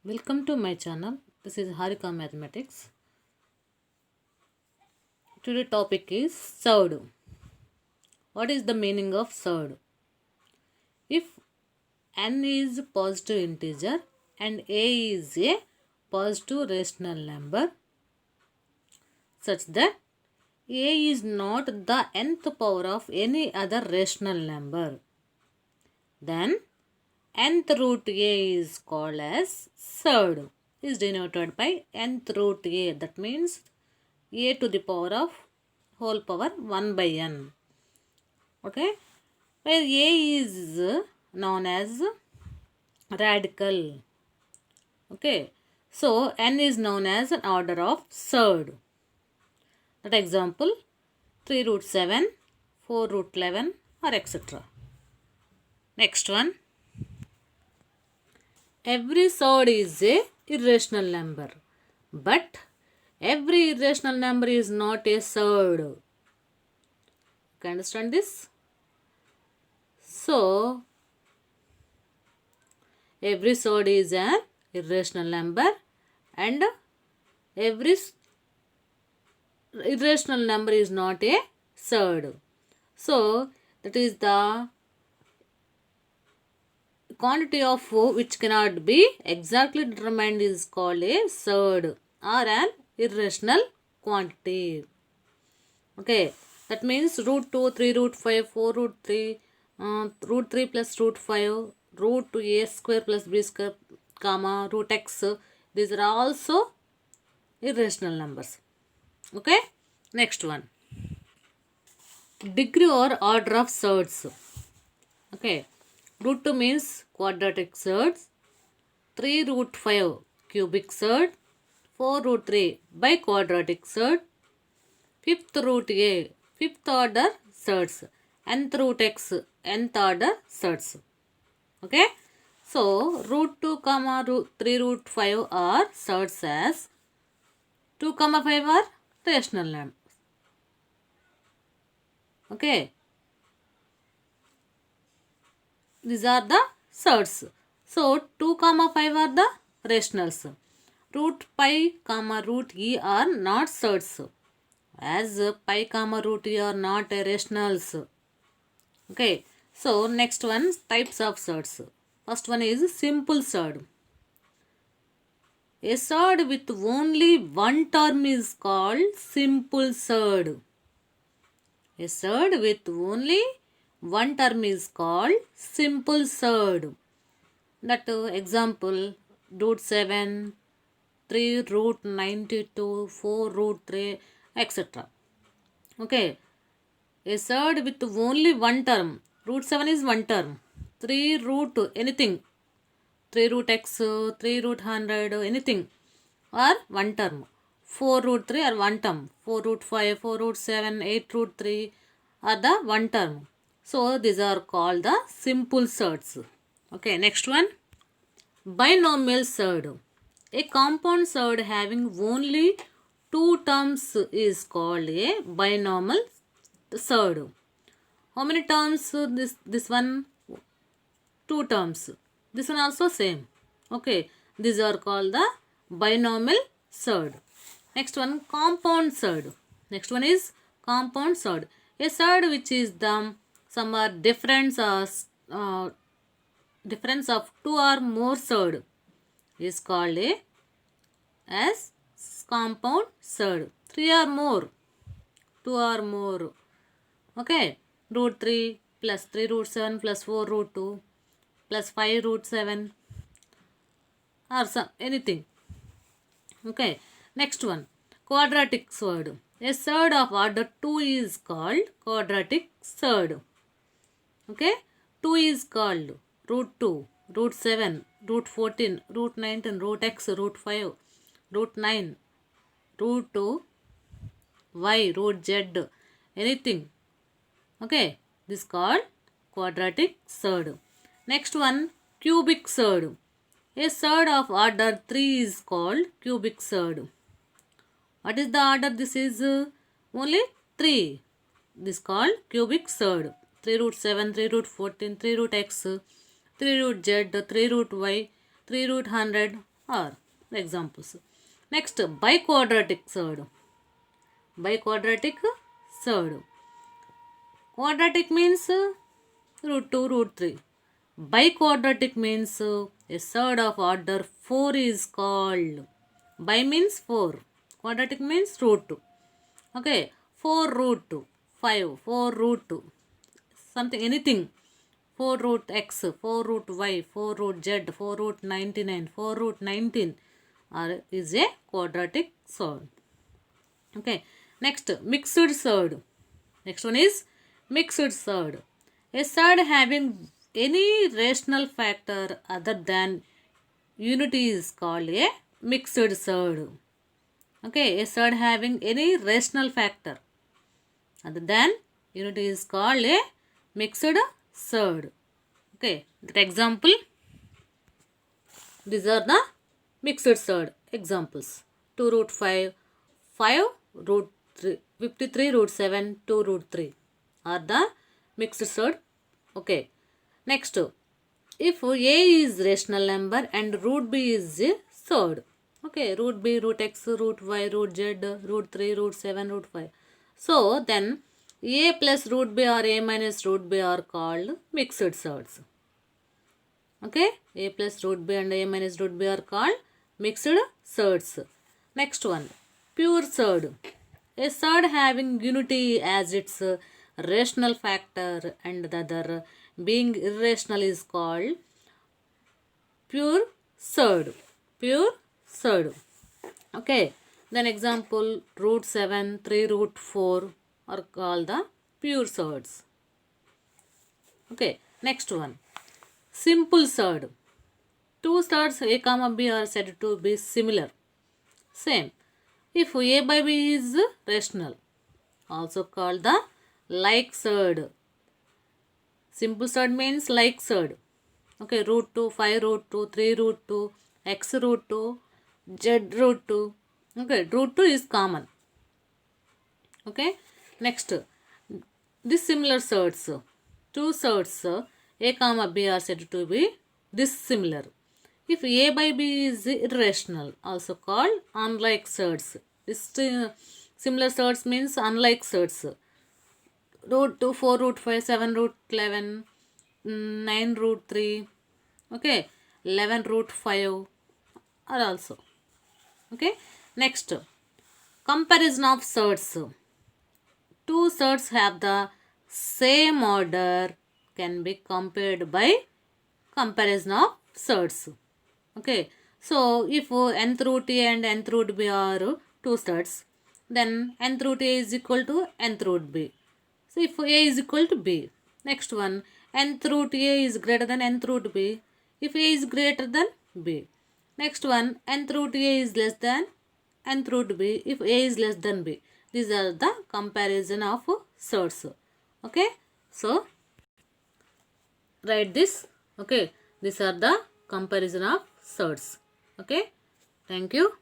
Welcome to my channel. This is Harika Mathematics. Today topic is surd. What is the meaning of surd? If n is positive integer and a is a positive rational number such that a is not the nth power of any other rational number, then nth root a is called as surd, is denoted by nth root a. That means a to the power of whole power 1 by n. Okay, where a is known as radical. Okay, so n is known as an order of surd. That example 3 root 7, 4 root 11 or etc. Next one, every surd is a irrational number, but every irrational number is not a surd. You can understand this? So, every surd is an irrational number and every irrational number is not a surd. So, that is the quantity of which cannot be exactly determined is called a surd or an irrational quantity. Okay, that means root 2, 3 root 5, 4 root 3, root 3 plus root 5, root a square plus b square, comma, root x. These are also irrational numbers. Okay, next one. Degree or order of surds. Okay, root 2 means quadratic surds, 3 root 5 cubic surd, 4 root 3 biquadratic surd, 5th root a fifth order surds, nth root x nth order surds. Okay, so root 2 comma root 3 root 5 are surds as 2 comma 5 are rational numbers. Okay, these are the surds. So 2 comma 5 are the rationals. Root pi comma root e are not surds, as pi comma root e are not rationals. Okay, so next one, types of surds. First one is simple surd. A surd with only one term is called simple surd. A surd with only one term is called simple surd. That example, root 7, 3 root 92, 4 root 3, etc. Okay, a surd with only one term. Root 7 is one term. 3 root anything. 3 root x, 3 root 100, anything are one term. 4 root 3 are one term. 4 root 5, 4 root 7, 8 root 3 are the one term. So, these are called the simple surds. Okay, next one. Binomial surd. A compound surd having only two terms is called a binomial surd. How many terms? This one, two terms. This one also same. Okay, these are called the binomial surd. Next one, compound surd. Next one is compound surd. A surd which is the sum or difference of two or more surd is called as compound surd. 3 or more, 2 or more. Okay, root 3 plus 3 root 7 plus 4 root 2 plus 5 root 7 or some anything. Okay, next one, quadratic surd. A surd of order 2 is called quadratic surd. Okay, 2 is called root 2, root 7, root 14, root 19, root x, root 5, root 9, root 2, y, root z, anything. Okay, this is called quadratic surd. Next one, cubic surd. A surd of order 3 is called cubic surd. What is the order? This is only 3. This is called cubic surd. 3 root 7, 3 root 14, 3 root x, 3 root z, 3 root y, 3 root 100, are the examples. Next, biquadratic surd. Biquadratic surd. Quadratic means root 2, root 3. Biquadratic means a surd of order 4 is called. Bi means 4. Quadratic means root 2. Okay, 4 root 2, 5, 4 root 2, something, anything. 4 root x, 4 root y, 4 root z, 4 root 99, 4 root 19 is a quadratic surd. Okay, next, mixed surd. Next one is mixed surd. A surd having any rational factor other than unity is called a mixed surd. Okay, a surd having any rational factor other than unity is called a mixed surd. Okay, that example, these are the mixed surd examples. 2 root 5, 5 root 3, 53 root 7, 2 root 3 are the mixed surd. Okay, next, if A is rational number and root B is a surd. Okay, root B, root x, root y, root z, root 3, root 7, root 5. So, then A plus root B or A minus root B are called mixed surds. Okay, A plus root B and A minus root B are called mixed surds. Next one, pure surd. A surd having unity as its rational factor and the other being irrational is called pure surd. Pure surd. Okay, then example, root 7, 3 root 4 are called the pure surds. Okay, next one, simple surd. Two surds A comma B are said to be similar. Same. If A by B is rational, also called the like surd. Simple surd means like surd. Okay, root 2, 5 root 2, 3 root 2, x root 2, z root 2. Okay, root 2 is common. Okay, next, dissimilar surds. Two surds A comma B are said to be dissimilar. If A by B is irrational, also called unlike surds. Similar surds means unlike surds. Root 2, 4 root 5, 7 root 11, 9 root 3, okay, 11 root 5 are also. Okay, next, comparison of surds. Two surds have the same order can be compared by comparison of surds. Okay, so if nth root A and nth root B are two surds, then nth root A is equal to nth root B. So if A is equal to B, next one, nth root A is greater than nth root B if A is greater than B. Next one, nth root A is less than nth root B if A is less than B. These are the comparison of surds. Okay, so write this. Okay, these are the comparison of surds. Okay, thank you.